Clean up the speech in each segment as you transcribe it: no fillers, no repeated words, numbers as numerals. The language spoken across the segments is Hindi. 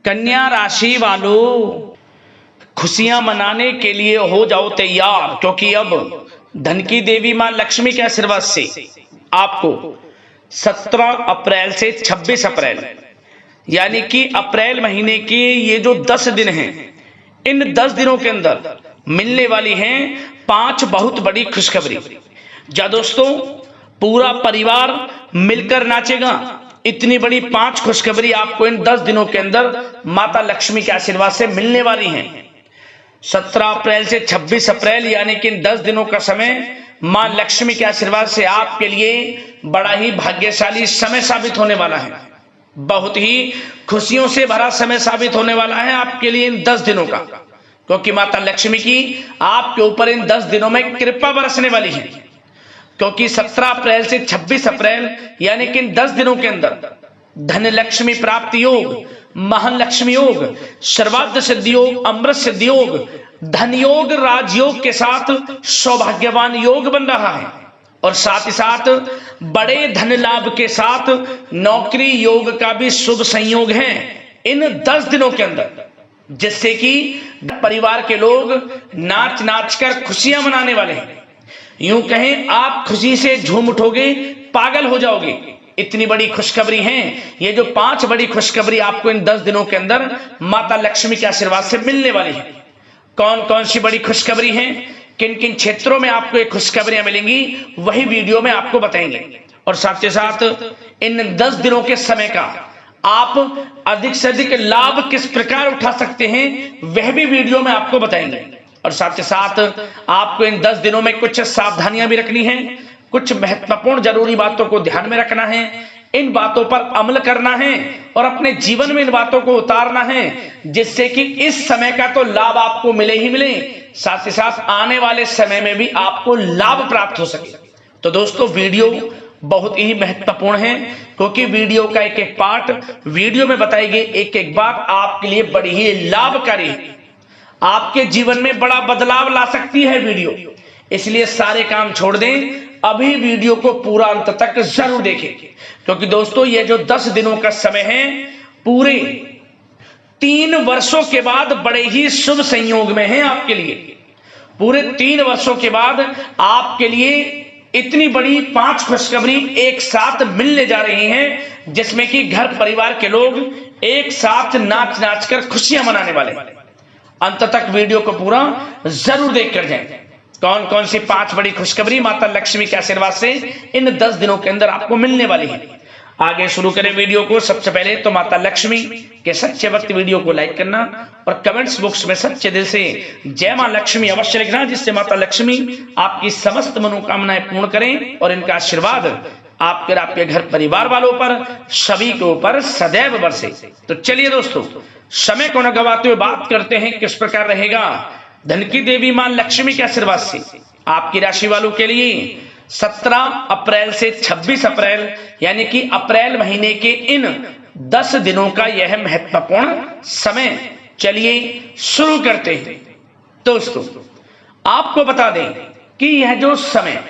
कन्या राशि वालों, खुशियां मनाने के लिए हो जाओ तैयार, क्योंकि अब धन की देवी मां लक्ष्मी के आशीर्वाद से आपको 17 अप्रैल से 26 अप्रैल यानी कि अप्रैल महीने के ये जो 10 दिन हैं, इन 10 दिनों के अंदर मिलने वाली हैं 5 बहुत बड़ी खुशखबरी। जा दोस्तों, पूरा परिवार मिलकर नाचेगा। इतनी बड़ी 5 खुशखबरी आपको इन 10 दिनों के अंदर माता लक्ष्मी के आशीर्वाद से मिलने वाली हैं। 17 अप्रैल से 26 अप्रैल यानी कि इन 10 दिनों का समय मां लक्ष्मी के आशीर्वाद से आपके लिए बड़ा ही भाग्यशाली समय साबित होने वाला है। बहुत ही खुशियों से भरा समय साबित होने वाला है आपके लिए इन 10 दिनों का, क्योंकि माता लक्ष्मी की आपके ऊपर इन 10 दिनों में कृपा बरसने वाली है। क्योंकि 17 अप्रैल से 26 अप्रैल यानी कि इन 10 दिनों के अंदर धन लक्ष्मी प्राप्ति योग, महान लक्ष्मी योग, सर्वार्थ सिद्धि योग, अमृत सिद्धि योग, धन योग, राजयोग के साथ सौभाग्यवान योग बन रहा है। और साथ ही साथ बड़े धन लाभ के साथ नौकरी योग का भी शुभ संयोग है इन 10 दिनों के अंदर, जिससे कि परिवार के लोग नाच नाच कर खुशियां मनाने वाले हैं। यूं कहें, आप खुशी से झूम उठोगे, पागल हो जाओगे। इतनी बड़ी खुशखबरी है ये जो 5 बड़ी खुशखबरी आपको इन 10 दिनों के अंदर माता लक्ष्मी के आशीर्वाद से मिलने वाली है। कौन कौन सी बड़ी खुशखबरी हैं, किन किन क्षेत्रों में आपको ये खुशखबरियां मिलेंगी, वही वीडियो में आपको बताएंगे। और साथ ही साथ इन 10 दिनों के समय का आप अधिक से अधिक लाभ किस प्रकार उठा सकते हैं, वह भी वीडियो में आपको बताएंगे। और साथ ही साथ आपको इन 10 दिनों में कुछ सावधानियां भी रखनी है, कुछ महत्वपूर्ण जरूरी बातों को ध्यान में रखना है, इन बातों पर अमल करना है और अपने जीवन में इन बातों को उतारना है, जिससे कि इस समय का तो लाभ आपको मिले ही मिले, साथ ही साथ आने वाले समय में भी आपको लाभ प्राप्त हो सके। तो दोस्तों, वीडियो बहुत ही महत्वपूर्ण है, क्योंकि वीडियो का एक एक पार्ट, वीडियो में बताई गई एक एक बात आपके लिए बड़ी ही लाभकारी है, आपके जीवन में बड़ा बदलाव ला सकती है वीडियो। इसलिए सारे काम छोड़ दें, अभी वीडियो को पूरा अंत तक जरूर देखें, क्योंकि दोस्तों ये जो 10 दिनों का समय है, पूरे 3 वर्षों के बाद बड़े ही शुभ संयोग में है आपके लिए। पूरे 3 वर्षों के बाद आपके लिए इतनी बड़ी 5 खुशखबरी एक साथ मिलने जा रही हैं, जिसमें कि घर परिवार के लोग एक साथ नाच नाच कर खुशियां मनाने वाले। अंत तक वीडियो को पूरा जरूर देख कर जाएं। कौन कौन सी 5 बड़ी खुशखबरी माता लक्ष्मी के आशीर्वाद से इन 10 दिनों के अंदर आपको मिलने वाली है। आगे शुरू करें वीडियो को। सबसे पहले तो माता लक्ष्मी के सच्चे भक्त वीडियो को लाइक करना और कमेंट्स बॉक्स में सच्चे दिल से जय मां लक्ष्मी अवश्य लिखना, जिससे माता लक्ष्मी आपकी समस्त मनोकामनाएं पूर्ण करें और इनका आशीर्वाद आपके घर परिवार वालों पर, सभी के ऊपर सदैव बरसे। तो चलिए दोस्तों, समय को न गवाते हुए बात करते हैं किस प्रकार रहेगा धन की देवी मां लक्ष्मी के आशीर्वाद से आपकी राशि वालों के लिए 17 अप्रैल से 26 अप्रैल यानी कि अप्रैल महीने के इन 10 दिनों का यह महत्वपूर्ण समय। चलिए शुरू करते हैं। दोस्तों, आपको बता दें कि यह जो समय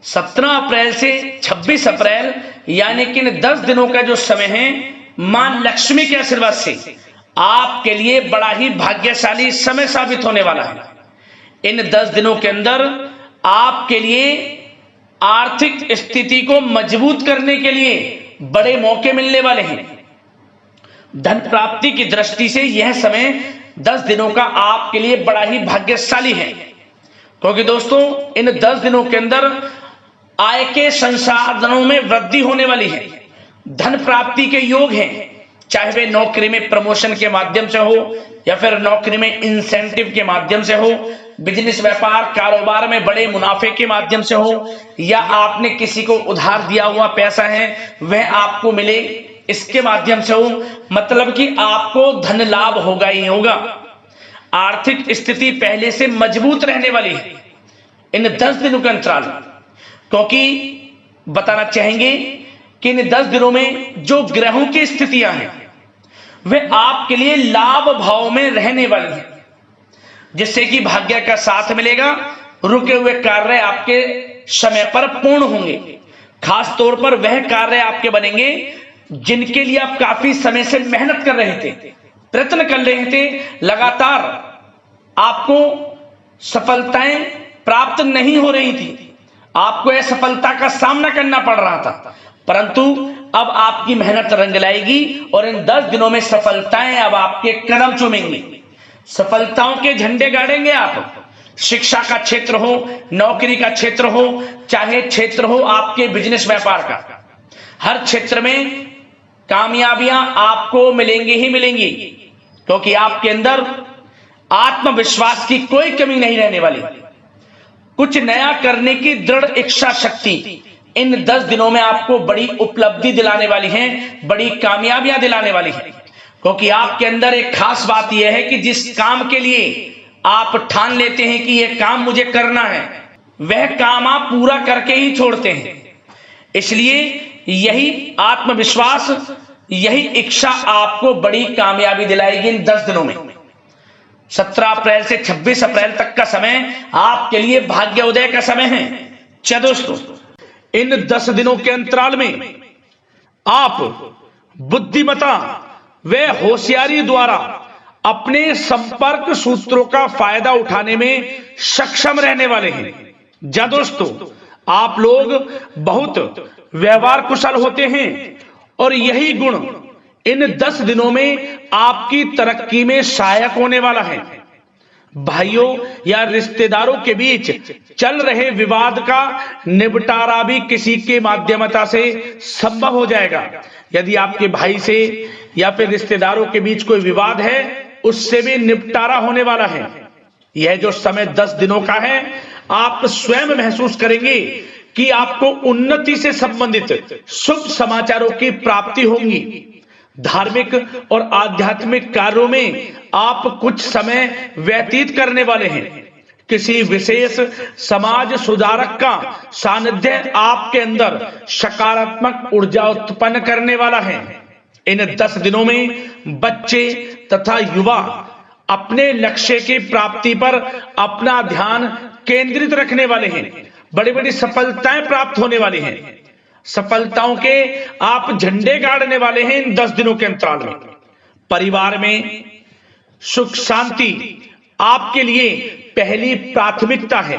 17 अप्रैल से 26 अप्रैल यानी कि इन 10 दिनों का जो समय है, मां लक्ष्मी के आशीर्वाद से आपके लिए बड़ा ही भाग्यशाली समय साबित होने वाला है। इन 10 दिनों के अंदर आपके लिए आर्थिक स्थिति को मजबूत करने के लिए बड़े मौके मिलने वाले हैं। धन प्राप्ति की दृष्टि से यह समय 10 दिनों का आपके लिए बड़ा ही भाग्यशाली है, क्योंकि दोस्तों इन 10 दिनों के अंदर आय के संसाधनों में वृद्धि होने वाली है। धन प्राप्ति के योग हैं, चाहे वे नौकरी में प्रमोशन के माध्यम से हो या फिर नौकरी में इंसेंटिव के माध्यम से हो, बिजनेस व्यापार कारोबार में बड़े मुनाफे के माध्यम से हो, या आपने किसी को उधार दिया हुआ पैसा है वह आपको मिले इसके माध्यम से हो। मतलब कि आपको धन लाभ होगा ही होगा। आर्थिक स्थिति पहले से मजबूत रहने वाली है इन 10 दिनों के अंतराल, क्योंकि बताना चाहेंगे कि इन 10 दिनों में जो ग्रहों की स्थितियां हैं वे आपके लिए लाभ भाव में रहने वाली हैं, जिससे कि भाग्य का साथ मिलेगा। रुके हुए कार्य आपके समय पर पूर्ण होंगे। खास तौर पर वह कार्य आपके बनेंगे जिनके लिए आप काफी समय से मेहनत कर रहे थे, प्रयत्न कर रहे थे, लगातार आपको सफलताएं प्राप्त नहीं हो रही थी, आपको असफलता का सामना करना पड़ रहा था, परंतु अब आपकी मेहनत रंग लाएगी और इन 10 दिनों में सफलताएं अब आपके कदम चूमेंगी, सफलताओं के झंडे गाड़ेंगे आप। शिक्षा का क्षेत्र हो, नौकरी का क्षेत्र हो, चाहे क्षेत्र हो आपके बिजनेस व्यापार का, हर क्षेत्र में कामयाबियां आपको मिलेंगी ही मिलेंगी, क्योंकि आपके अंदर आत्मविश्वास की कोई कमी नहीं रहने वाली। कुछ नया करने की दृढ़ इच्छा शक्ति इन 10 दिनों में आपको बड़ी उपलब्धि दिलाने वाली है, बड़ी कामयाबियां दिलाने वाली है, क्योंकि आपके अंदर एक खास बात यह है कि जिस काम के लिए आप ठान लेते हैं कि यह काम मुझे करना है, वह काम आप पूरा करके ही छोड़ते हैं। इसलिए यही आत्मविश्वास, यही इच्छा आपको बड़ी कामयाबी दिलाएगी इन 10 दिनों में। 17 अप्रैल से 26 अप्रैल तक का समय आपके लिए भाग्योदय का समय है। चलो दोस्तों, इन 10 दिनों के अंतराल में आप बुद्धिमता व होशियारी द्वारा अपने संपर्क सूत्रों का फायदा उठाने में सक्षम रहने वाले हैं। जा दोस्तों, आप लोग बहुत व्यवहार कुशल होते हैं और यही गुण इन 10 दिनों में आपकी तरक्की में सहायक होने वाला है। भाइयों या रिश्तेदारों के बीच चल रहे विवाद का निपटारा भी किसी के माध्यमता से संभव हो जाएगा। यदि आपके भाई से या फिर रिश्तेदारों के बीच कोई विवाद है, उससे भी निपटारा होने वाला है। यह जो समय 10 दिनों का है, आप स्वयं महसूस करेंगे कि आपको उन्नति से संबंधित शुभ समाचारों की प्राप्ति होगी। धार्मिक और आध्यात्मिक कार्यों में आप कुछ समय व्यतीत करने वाले हैं। किसी विशेष समाज सुधारक का सानिध्य आपके अंदर सकारात्मक ऊर्जा उत्पन्न करने वाला है। इन 10 दिनों में बच्चे तथा युवा अपने लक्ष्य की प्राप्ति पर अपना ध्यान केंद्रित रखने वाले हैं। बड़ी बड़ी सफलताएं प्राप्त होने वाली हैं। सफलताओं के आप झंडे गाड़ने वाले हैं इन 10 दिनों के अंतराल में। परिवार में सुख शांति आपके लिए पहली प्राथमिकता है।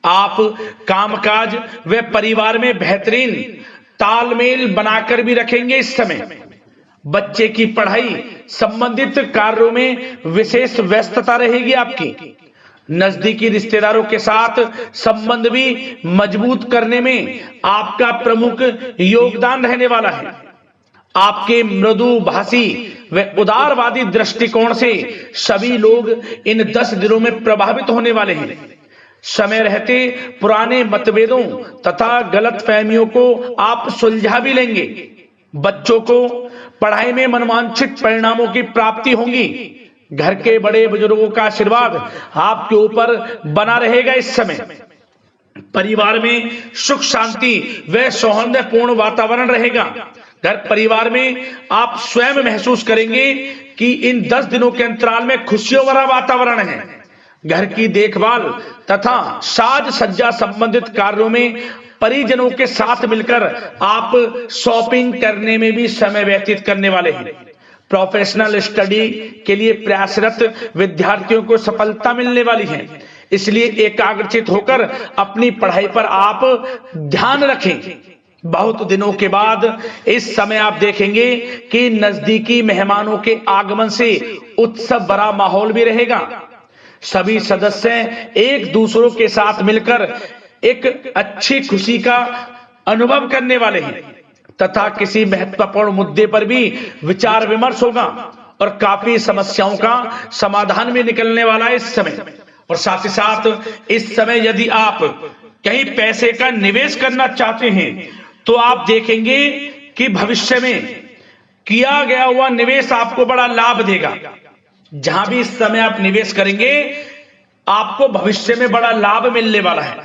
आप कामकाज व परिवार में बेहतरीन तालमेल बनाकर भी रखेंगे। इस समय बच्चे की पढ़ाई संबंधित कार्यों में विशेष व्यस्तता रहेगी आपकी। नजदीकी रिश्तेदारों के साथ संबंध भी मजबूत करने में आपका प्रमुख योगदान रहने वाला है। आपके मृदु भाषी व उदारवादी दृष्टिकोण से सभी लोग इन 10 दिनों में प्रभावित होने वाले हैं। समय रहते पुराने मतभेदों तथा गलतफहमियों को आप सुलझा भी लेंगे। बच्चों को पढ़ाई में मनवांछित परिणामों की प्राप्ति होगी। घर के बड़े बुजुर्गों का आशीर्वाद आपके ऊपर बना रहेगा। इस समय परिवार में सुख शांति व सौहार्दपूर्ण वातावरण रहेगा। घर परिवार में आप स्वयं महसूस करेंगे कि इन 10 दिनों के अंतराल में खुशियों भरा वातावरण है। घर की देखभाल तथा साज सज्जा संबंधित कार्यों में परिजनों के साथ मिलकर आप शॉपिंग करने में भी समय व्यतीत करने वाले हैं। प्रोफेशनल स्टडी के लिए प्रयासरत विद्यार्थियों को सफलता मिलने वाली है। इसलिए एकाग्रचित होकर अपनी पढ़ाई पर आप ध्यान रखें। बहुत दिनों के बाद इस समय आप देखेंगे कि नजदीकी मेहमानों के आगमन से उत्सव भरा माहौल भी रहेगा। सभी सदस्य एक दूसरों के साथ मिलकर एक अच्छी खुशी का अनुभव करने वाले हैं तथा किसी महत्वपूर्ण मुद्दे पर भी विचार विमर्श होगा और काफी समस्याओं का समाधान भी निकलने वाला है इस समय। और साथ ही साथ इस समय यदि आप कहीं पैसे का निवेश करना चाहते हैं तो आप देखेंगे कि भविष्य में किया गया हुआ निवेश आपको बड़ा लाभ देगा। जहां भी इस समय आप निवेश करेंगे आपको भविष्य में बड़ा लाभ मिलने वाला है,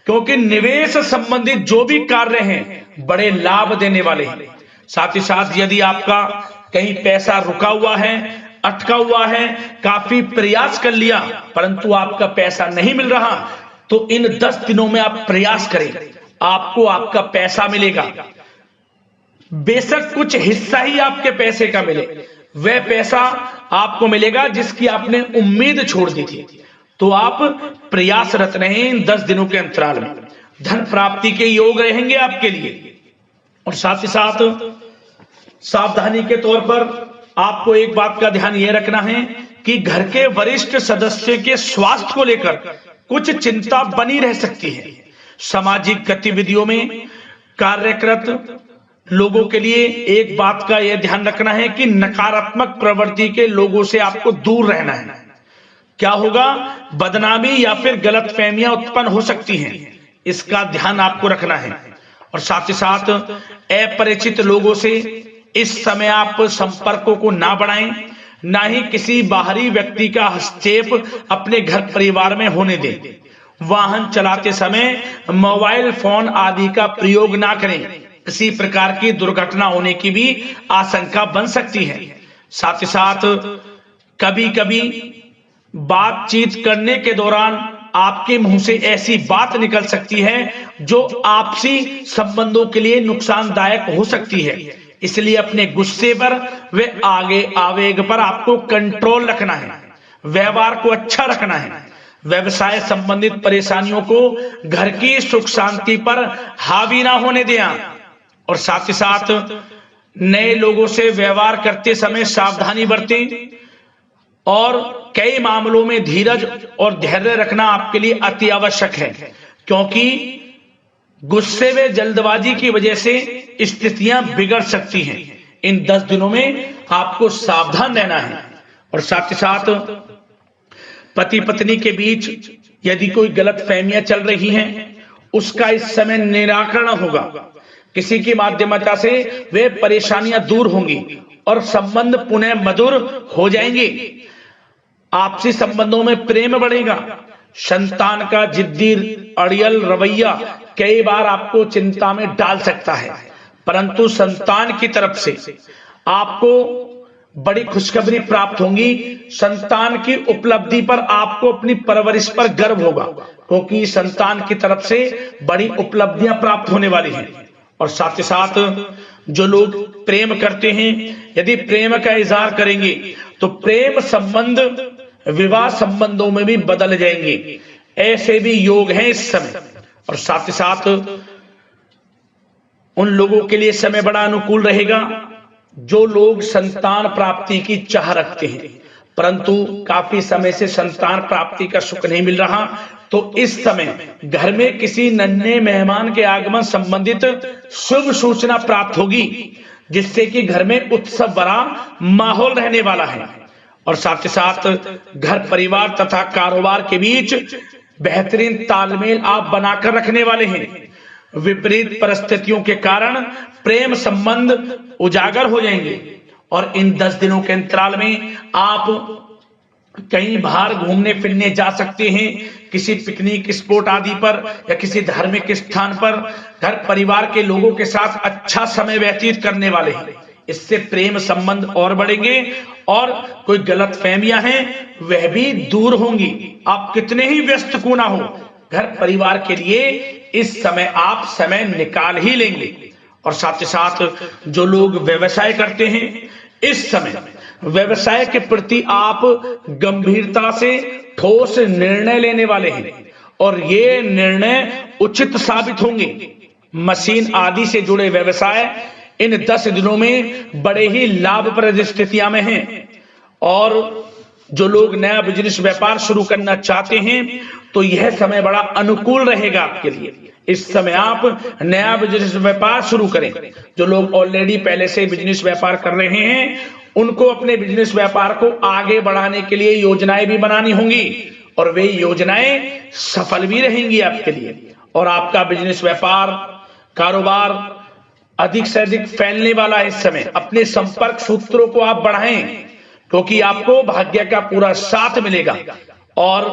क्योंकि निवेश संबंधित जो भी कार्य हैं बड़े लाभ देने वाले हैं। साथ ही साथ यदि आपका कहीं पैसा रुका हुआ है, अटका हुआ है, काफी प्रयास कर लिया परंतु आपका पैसा नहीं मिल रहा, तो इन 10 दिनों में आप प्रयास करें, आपको आपका पैसा मिलेगा। बेशक कुछ हिस्सा ही आपके पैसे का मिले, वह पैसा आपको मिलेगा जिसकी आपने उम्मीद छोड़ दी थी। तो आप प्रयासरत रहें इन 10 दिनों के अंतराल में, धन प्राप्ति के योग रहेंगे आपके लिए। और साथ ही साथ सावधानी के तौर पर आपको एक बात का ध्यान यह रखना है कि घर के वरिष्ठ सदस्य के स्वास्थ्य को लेकर कुछ चिंता बनी रह सकती है। सामाजिक गतिविधियों में कार्यरत लोगों के लिए एक बात का यह ध्यान रखना है कि नकारात्मक प्रवृत्ति के लोगों से आपको दूर रहना है। क्या होगा, बदनामी या फिर गलतफहमियां उत्पन्न हो सकती हैं, इसका ध्यान आपको रखना है। और साथ ही साथ अपरिचित लोगों से इस समय आप संपर्कों को ना बढ़ाएं, ना ही किसी बाहरी व्यक्ति का हस्तक्षेप अपने घर परिवार में होने दें। वाहन चलाते समय मोबाइल फोन आदि का प्रयोग ना करें, किसी प्रकार की दुर्घटना होने की भी आशंका बन सकती है। साथ ही साथ कभी कभी बातचीत करने के दौरान आपके मुंह से ऐसी बात निकल सकती है जो आपसी संबंधों के लिए नुकसानदायक हो सकती है। इसलिए अपने गुस्से पर व आगे आवेग पर आपको कंट्रोल रखना है, व्यवहार को अच्छा रखना है। व्यवसाय संबंधित परेशानियों को घर की सुख शांति पर हावी ना होने दें। और साथ ही साथ नए लोगों से व्यवहार करते समय सावधानी बरतें और कई मामलों में धीरज और धैर्य रखना आपके लिए अति आवश्यक है, क्योंकि गुस्से व जल्दबाजी की वजह से स्थितियां बिगड़ सकती हैं। इन 10 दिनों में आपको सावधान रहना है। और साथ ही साथ पति पत्नी के बीच यदि कोई गलतफहमियां चल रही हैं, उसका इस समय निराकरण होगा। किसी की माध्यमता से वे परेशानियां दूर होंगी और संबंध पुनः मधुर हो जाएंगे। आपसी संबंधों में प्रेम बढ़ेगा। संतान का जिद्दी अड़ियल रवैया कई बार आपको चिंता में डाल सकता है, परंतु संतान की तरफ से आपको बड़ी खुशखबरी प्राप्त होगी। संतान की उपलब्धि पर आपको अपनी परवरिश पर गर्व होगा, क्योंकि संतान की तरफ से बड़ी उपलब्धियां प्राप्त होने वाली हैं। और साथ ही साथ जो लोग प्रेम करते हैं, यदि प्रेम का इजहार करेंगे तो प्रेम संबंध विवाह संबंधों में भी बदल जाएंगे। ऐसे भी योग हैं इस समय। और साथ ही साथ उन लोगों के लिए समय बड़ा अनुकूल रहेगा जो लोग संतान प्राप्ति की चाह रखते हैं, परंतु काफी समय से संतान प्राप्ति का सुख नहीं मिल रहा। तो इस समय घर में किसी नन्हे मेहमान के आगमन संबंधित शुभ सूचना प्राप्त होगी, जिससे कि घर में उत्सव भरा माहौल रहने वाला है। और साथ ही साथ घर परिवार तथा कारोबार के बीच बेहतरीन तालमेल आप बनाकर रखने वाले हैं। विपरीत परिस्थितियों के कारण प्रेम संबंध उजागर हो जाएंगे। और इन 10 दिनों के अंतराल में आप कहीं बाहर घूमने फिरने जा सकते हैं, किसी पिकनिक स्पॉट आदि पर या किसी धार्मिक स्थान पर घर परिवार के लोगों के साथ अच्छा समय व्यतीत करने वाले हैं। इससे प्रेम संबंध और बढ़ेंगे और कोई गलतफहमियां हैं वह भी दूर होंगी। आप कितने ही व्यस्त क्यों ना हो, घर परिवार के लिए इस समय आप समय निकाल ही लेंगे। और साथ ही साथ जो लोग व्यवसाय करते हैं, इस समय व्यवसाय के प्रति आप गंभीरता से ठोस निर्णय लेने वाले हैं और ये निर्णय उचित साबित होंगे। मशीन आदि से जुड़े व्यवसाय इन 10 दिनों में बड़े ही लाभप्रद स्थितियां में हैं। और जो लोग नया बिजनेस व्यापार शुरू करना चाहते हैं तो यह समय बड़ा अनुकूल रहेगा आपके लिए। इस समय आप नया बिजनेस व्यापार शुरू करें। जो लोग ऑलरेडी पहले से बिजनेस व्यापार कर रहे हैं उनको अपने बिजनेस व्यापार को आगे बढ़ाने के लिए योजनाएं भी बनानी होंगी और वे योजनाएं सफल भी रहेंगी आपके लिए। और आपका बिजनेस व्यापार कारोबार अधिक से अधिक फैलने वाला है। इस समय अपने संपर्क सूत्रों को आप बढ़ाएं, क्योंकि आपको भाग्य का पूरा साथ मिलेगा। और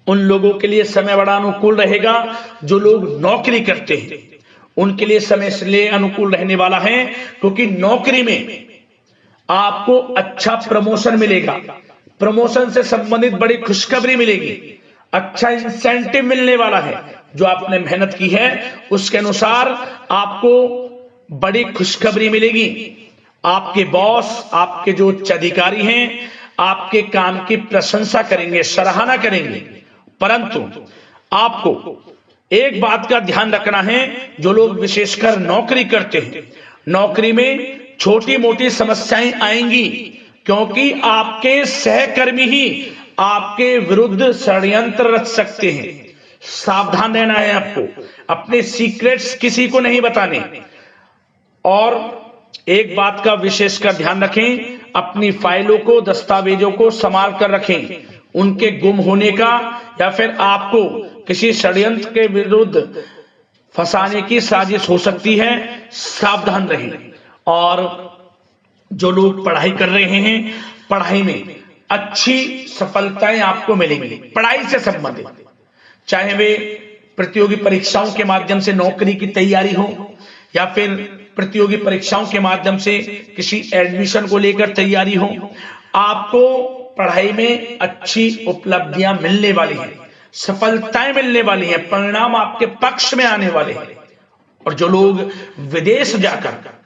उन लोगों के लिए समय बड़ा अनुकूल रहेगा जो लोग नौकरी करते हैं, उनके लिए समय इसलिए अनुकूल रहने वाला है क्योंकि नौकरी में आपको अच्छा प्रमोशन मिलेगा। प्रमोशन से संबंधित बड़ी खुशखबरी मिलेगी, अच्छा इंसेंटिव मिलने वाला है। जो आपने मेहनत की है उसके अनुसार आपको बड़ी खुशखबरी मिलेगी। आपके बॉस, आपके जो उच्च अधिकारी हैं, आपके काम की प्रशंसा करेंगे, सराहना करेंगे। परंतु आपको एक बात का ध्यान रखना है, जो लोग विशेषकर नौकरी करते हैं, नौकरी में छोटी मोटी समस्याएं आएंगी, क्योंकि आपके सहकर्मी ही आपके विरुद्ध षड्यंत्र रच सकते हैं। सावधान रहना है आपको, अपने सीक्रेट्स किसी को नहीं बताने। और एक बात का विशेषकर ध्यान रखें, अपनी फाइलों को, दस्तावेजों को संभाल कर रखें। उनके गुम होने का या फिर आपको किसी षड्यंत्र के विरुद्ध फंसाने की साजिश हो सकती है, सावधान रहें। और जो लोग पढ़ाई कर रहे हैं, पढ़ाई में अच्छी सफलताएं आपको मिलेंगी। पढ़ाई से संबंधित, चाहे वे प्रतियोगी परीक्षाओं के माध्यम से नौकरी की तैयारी हो, या फिर प्रतियोगी परीक्षाओं के माध्यम से किसी एडमिशन को लेकर तैयारी हो, आपको पढ़ाई में अच्छी उपलब्धियां मिलने वाली हैं, सफलताएं मिलने वाली हैं, परिणाम आपके पक्ष में आने वाले हैं। और जो लोग विदेश जाकर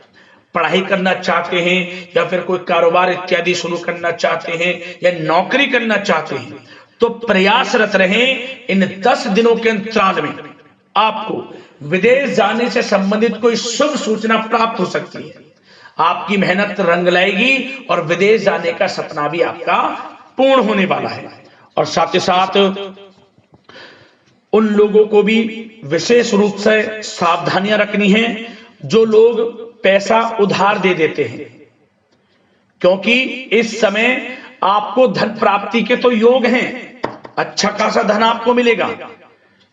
पढ़ाई करना चाहते हैं, या फिर कोई कारोबार इत्यादि शुरू करना चाहते हैं, या नौकरी करना चाहते हैं, तो प्रयासरत रहें। इन 10 दिनों के अंतराल में आपको विदेश जाने से संबंधित कोई शुभ सूचना प्राप्त हो सकती है। आपकी मेहनत रंग लाएगी और विदेश जाने का सपना भी आपका पूर्ण होने वाला है। और साथ ही साथ उन लोगों को भी विशेष रूप से सावधानियां रखनी है जो लोग पैसा उधार दे देते हैं, क्योंकि इस समय आपको धन प्राप्ति के तो योग हैं, अच्छा खासा धन आपको मिलेगा,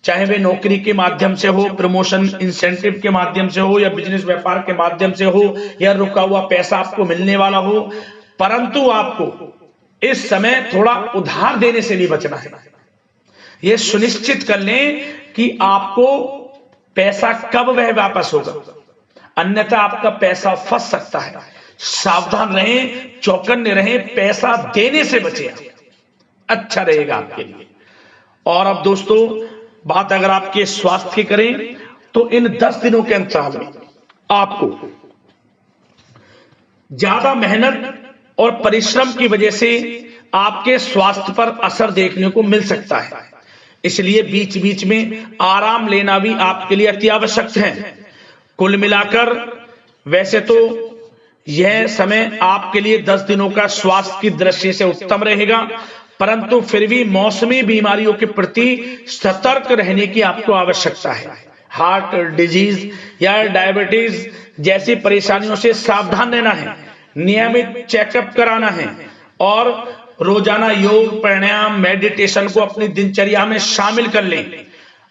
चाहे वे नौकरी के माध्यम से हो, प्रमोशन इंसेंटिव के माध्यम से हो, या बिजनेस व्यापार के माध्यम से हो, या रुका हुआ पैसा आपको मिलने वाला हो। परंतु आपको इस समय थोड़ा उधार देने से भी बचना है। यह सुनिश्चित कर लें कि आपको पैसा कब वह वापस होगा, अन्यथा आपका पैसा फंस सकता है। सावधान रहें, चौकन्ने रहें, पैसा देने से बचें, अच्छा रहेगा आपके लिए। और अब दोस्तों, बात अगर आपके स्वास्थ्य की करें, तो इन 10 दिनों के अंतराल में आपको ज्यादा मेहनत और परिश्रम की वजह से आपके स्वास्थ्य पर असर देखने को मिल सकता है। इसलिए बीच बीच में आराम लेना भी आपके लिए अति आवश्यक है। कुल मिलाकर वैसे तो यह समय आपके लिए 10 दिनों का स्वास्थ्य की दृष्टि से उत्तम रहेगा, परंतु फिर भी मौसमी बीमारियों के प्रति सतर्क रहने की आपको आवश्यकता है। हार्ट डिजीज या डायबिटीज जैसी परेशानियों से सावधान रहना है, नियमित चेकअप कराना है, और रोजाना योग, प्राणायाम, मेडिटेशन को अपनी दिनचर्या में शामिल कर लें।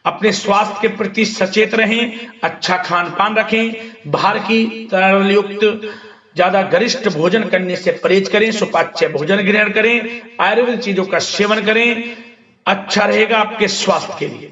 अपने स्वास्थ्य के प्रति सचेत रहें, अच्छा खान पान रखें, बाहर की तरल युक्त ज्यादा गरिष्ठ भोजन करने से परहेज करें, सुपाच्य भोजन ग्रहण करें, आयुर्वेदिक चीजों का सेवन करें, अच्छा रहेगा आपके स्वास्थ्य के लिए।